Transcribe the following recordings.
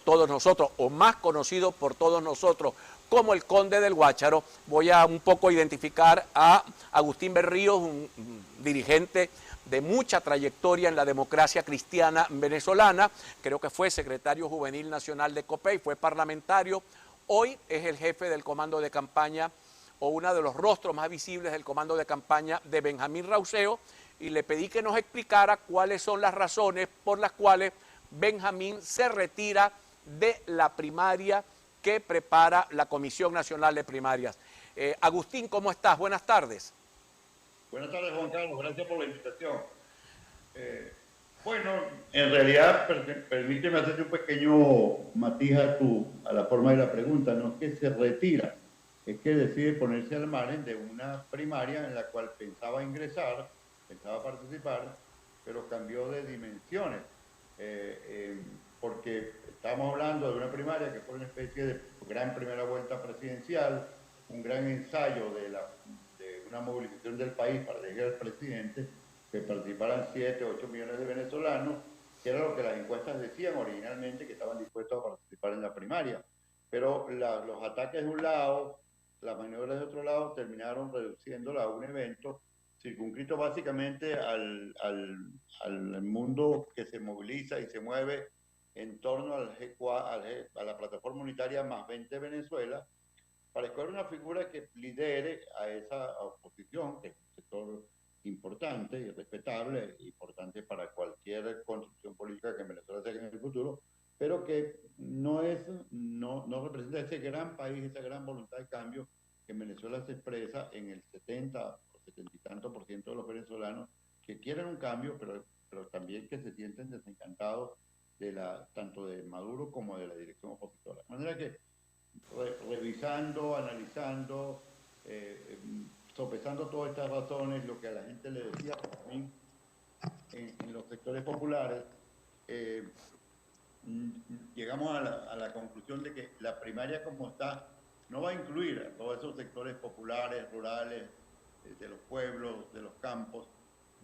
todos nosotros, o más conocido por todos nosotros como el Conde del Guácharo. Voy a un poco identificar a Agustín Berríos, un dirigente de mucha trayectoria en la democracia cristiana venezolana. Creo que fue secretario juvenil nacional de COPEI, fue parlamentario. Hoy es el jefe del comando de campaña, o uno de los rostros más visibles del comando de campaña de Benjamín Rauseo, y le pedí que nos explicara cuáles son las razones por las cuales Benjamín se retira de la primaria que prepara la Comisión Nacional de Primarias. Agustín, ¿cómo estás? Buenas tardes. Buenas tardes, Juan Carlos. Gracias por la invitación. Bueno, en realidad, permíteme hacerte un pequeño matiz a la forma de la pregunta. No es que se retira, es que decide ponerse al margen de una primaria en la cual pensaba ingresar, pensaba participar, pero cambió de dimensiones. Porque estábamos hablando de una primaria que fue una especie de gran primera vuelta presidencial, un gran ensayo de una movilización del país para elegir al presidente, que participaran 7 o 8 millones de venezolanos, que era lo que las encuestas decían originalmente, que estaban dispuestos a participar en la primaria. Pero los ataques de un lado, las maniobras de otro lado, terminaron reduciéndola a un evento circunscrito básicamente al mundo que se moviliza y se mueve en torno a la plataforma unitaria Más 20 Venezuela, para escoger una figura que lidere a esa oposición, que es un sector importante y respetable, importante para cualquier construcción política que Venezuela tenga en el futuro, pero que no representa ese gran país, esa gran voluntad de cambio que en Venezuela se expresa en el 70 o 70 y tanto por ciento de los venezolanos que quieren un cambio, pero también que se sienten desencantados tanto de Maduro como de la dirección opositora. De manera que revisando, analizando, sopesando todas estas razones, lo que a la gente le decía también en los sectores populares, llegamos a la conclusión de que la primaria como está no va a incluir a todos esos sectores populares, rurales, de los pueblos, de los campos,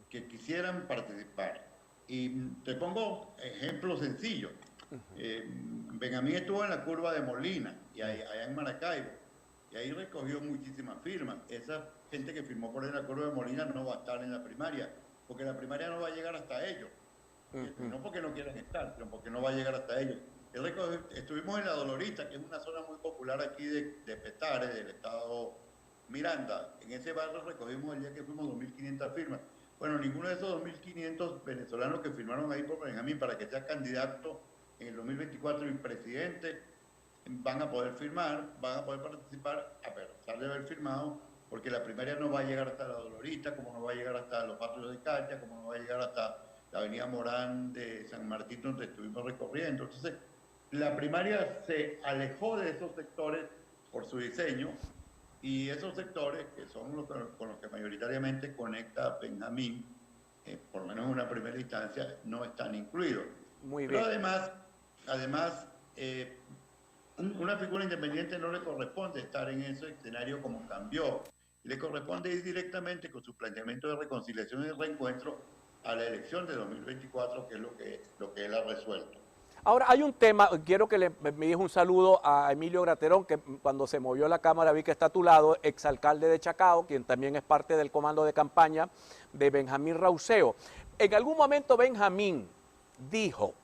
que quisieran participar. Y te pongo ejemplos sencillos. Benjamín estuvo en la curva de Molina, y allá en Maracaibo, y ahí recogió muchísimas firmas. Esa gente que firmó por ahí en la curva de Molina no va a estar en la primaria, porque la primaria no va a llegar hasta ellos. No porque no quieran estar, sino porque no va a llegar hasta ellos. Estuvimos en La Dolorita, que es una zona muy popular aquí de Petare, del estado Miranda. En ese barrio recogimos el día que fuimos 2.500 firmas. Bueno, ninguno de esos 2.500 venezolanos que firmaron ahí por Benjamín para que sea candidato en el 2024 y presidente van a poder firmar, van a poder participar a pesar de haber firmado, porque la primaria no va a llegar hasta La Dolorita, como no va a llegar hasta los barrios de Cacha, como no va a llegar hasta la avenida Morán de San Martín, donde estuvimos recorriendo. Entonces, la primaria se alejó de esos sectores por su diseño, y esos sectores, que son con los que mayoritariamente conecta Benjamín, por lo menos en una primera instancia, no están incluidos. Muy bien. Pero además una figura independiente no le corresponde estar en ese escenario como cambió. Le corresponde ir directamente con su planteamiento de reconciliación y reencuentro a la elección de 2024, que es lo que él ha resuelto. Ahora, hay un tema, quiero que me digas un saludo a Emilio Graterón, que cuando se movió la cámara vi que está a tu lado, exalcalde de Chacao, quien también es parte del comando de campaña de Benjamín Rauseo. En algún momento Benjamín dijo,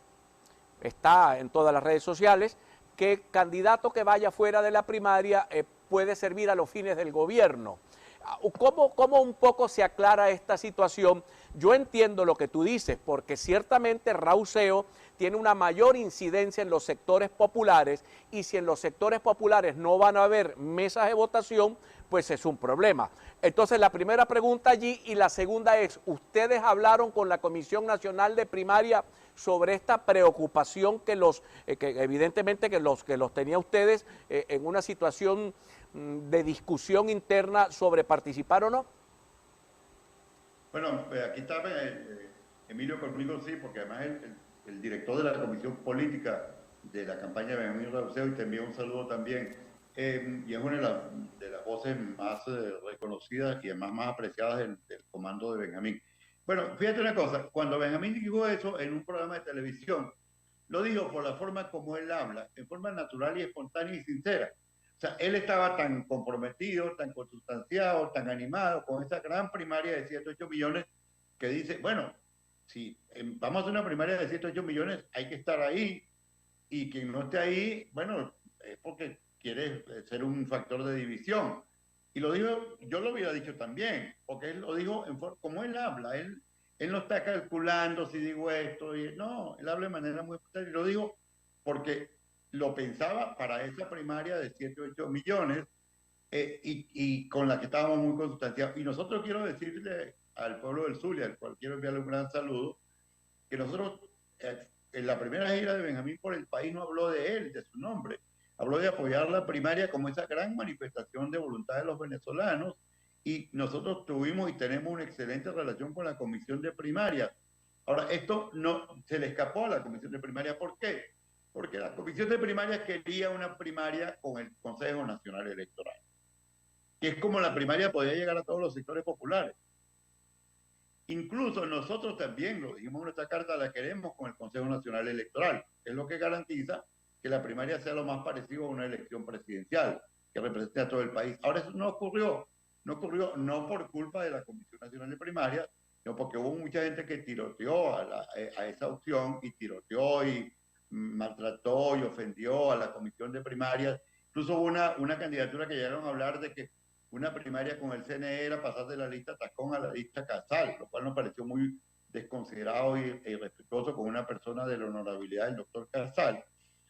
está en todas las redes sociales, que candidato que vaya fuera de la primaria puede servir a los fines del gobierno. ¿Cómo un poco se aclara esta situación? Yo entiendo lo que tú dices, porque ciertamente Rauseo tiene una mayor incidencia en los sectores populares, y si en los sectores populares no van a haber mesas de votación, pues es un problema. Entonces, la primera pregunta allí, y la segunda es, ¿ustedes hablaron con la Comisión Nacional de Primaria sobre esta preocupación que evidentemente que los tenía ustedes en una situación de discusión interna sobre participar o no? Bueno, aquí está Emilio conmigo, sí, porque además el director de la Comisión Política de la campaña de Benjamín Rauseo, y te envío un saludo también, y es una de las voces más reconocidas y además más apreciadas del comando de Benjamín. Bueno, fíjate una cosa, cuando Benjamín dijo eso en un programa de televisión, lo dijo por la forma como él habla, en forma natural y espontánea y sincera. O sea, él estaba tan comprometido, tan consustanciado, tan animado con esa gran primaria de 7, 8 millones que dice, bueno, si vamos a hacer una primaria de 7, 8 millones, hay que estar ahí, y quien no esté ahí, bueno, es porque quiere ser un factor de división. Y lo dijo, yo lo hubiera dicho también, porque él lo dijo como él habla, él no está calculando si digo esto, no, él habla de manera muy especial y lo dijo porque lo pensaba para esa primaria de 7 o 8 millones y con la que estábamos muy consustanciados. Y nosotros quiero decirle al pueblo del Zulia, al cual quiero enviarle un gran saludo, que nosotros en la primera gira de Benjamín por el país no habló de él, de su nombre, habló de apoyar la primaria como esa gran manifestación de voluntad de los venezolanos y nosotros tuvimos y tenemos una excelente relación con la comisión de primaria. Ahora, esto no se le escapó a la comisión de primaria. ¿Por qué? Porque la comisión de primaria quería una primaria con el Consejo Nacional Electoral, que es como la primaria podía llegar a todos los sectores populares. Incluso nosotros también, lo dijimos en nuestra carta, la queremos con el Consejo Nacional Electoral, que es lo que garantiza que la primaria sea lo más parecido a una elección presidencial, que represente a todo el país. Ahora eso no ocurrió no por culpa de la Comisión Nacional de Primarias, sino porque hubo mucha gente que tiroteó a esa opción y tiroteó y maltrató y ofendió a la Comisión de Primarias. Incluso hubo una candidatura que llegaron a hablar de que una primaria con el CNE era pasar de la lista Tacón a la lista Casal, lo cual nos pareció muy desconsiderado e irrespetuoso con una persona de la honorabilidad del doctor Casal.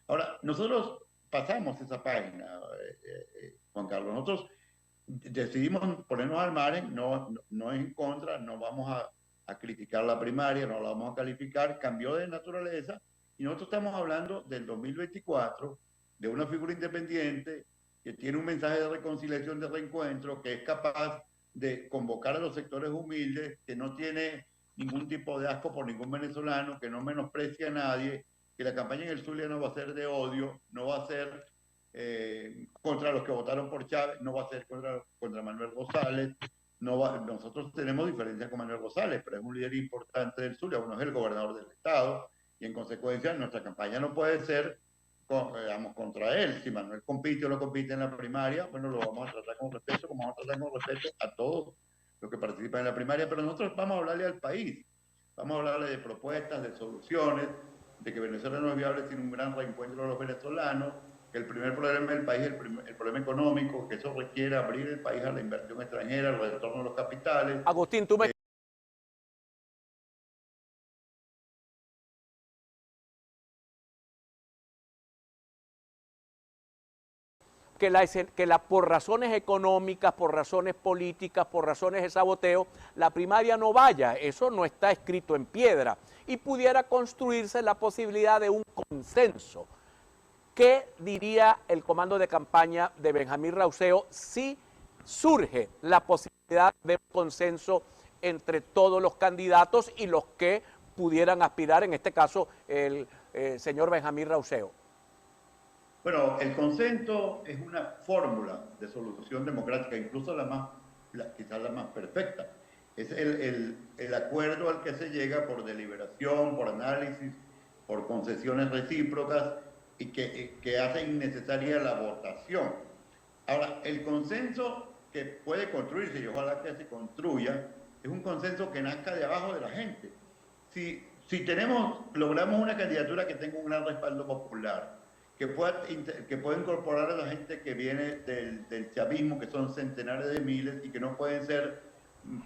Ahora, nosotros pasamos esa página, Juan Carlos. Nosotros decidimos ponernos al margen, no en contra, no vamos a criticar la primaria, no la vamos a calificar, cambió de naturaleza y nosotros estamos hablando del 2024, de una figura independiente que tiene un mensaje de reconciliación, de reencuentro, que es capaz de convocar a los sectores humildes, que no tiene ningún tipo de asco por ningún venezolano, que no menosprecia a nadie, que la campaña en el Zulia no va a ser de odio, no va a ser contra los que votaron por Chávez, no va a ser contra Manuel Rosales. Nosotros tenemos diferencias con Manuel Rosales, pero es un líder importante del Zulia, uno es el gobernador del estado, y en consecuencia nuestra campaña no puede ser digamos, contra él. Si Manuel compite o no compite en la primaria, bueno, lo vamos a tratar con respeto, como vamos a tratar con respeto a todos los que participan en la primaria, pero nosotros vamos a hablarle al país, vamos a hablarle de propuestas, de soluciones, de que Venezuela no es viable sin un gran reencuentro de los venezolanos, que el primer problema del país es el problema económico, que eso requiere abrir el país a la inversión extranjera, al retorno de los capitales. Agustín, tú me por razones económicas, por razones políticas, por razones de saboteo, la primaria no vaya. Eso no está escrito en piedra. Y pudiera construirse la posibilidad de un consenso. ¿Qué diría el comando de campaña de Benjamín Rauseo si surge la posibilidad de un consenso entre todos los candidatos y los que pudieran aspirar, en este caso, el señor Benjamín Rauseo? Bueno, el consenso es una fórmula de solución democrática, incluso quizás la más perfecta. Es el acuerdo al que se llega por deliberación, por análisis, por concesiones recíprocas y que hace innecesaria la votación. Ahora, el consenso que puede construirse, y ojalá que se construya, es un consenso que nazca de abajo de la gente. Si logramos una candidatura que tenga un gran respaldo popular, que pueda incorporar a la gente que viene del chavismo, que son centenares de miles y que no pueden ser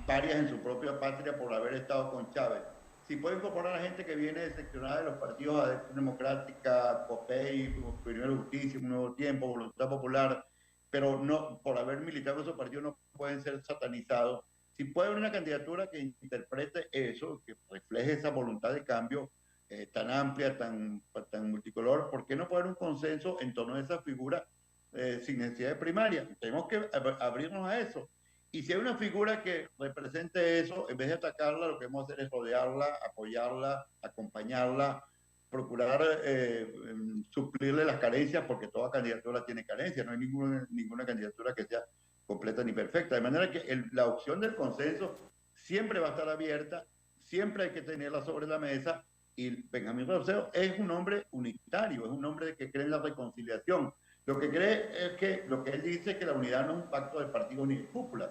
parias en su propia patria por haber estado con Chávez. Si puede incorporar a la gente que viene seccionada de los partidos Adeptos Democrática, COPEI, Primero Justicia, Un Nuevo Tiempo, Voluntad Popular, pero no, por haber militado en esos partidos no pueden ser satanizados. Si puede haber una candidatura que interprete eso, que refleje esa voluntad de cambio, tan amplia, tan multicolor, ¿por qué no poner un consenso en torno a esa figura sin necesidad de primaria? Tenemos que abrirnos a eso. Y si hay una figura que represente eso, en vez de atacarla, lo que vamos a hacer es rodearla, apoyarla, acompañarla, procurar suplirle las carencias, porque toda candidatura tiene carencias, no hay ninguna candidatura que sea completa ni perfecta. De manera que la opción del consenso siempre va a estar abierta, siempre hay que tenerla sobre la mesa, Y Benjamín Rauseo es un hombre unitario, es un hombre que cree en la reconciliación. Lo que cree es que lo que él dice es que la unidad no es un pacto de partidos ni de cúpulas,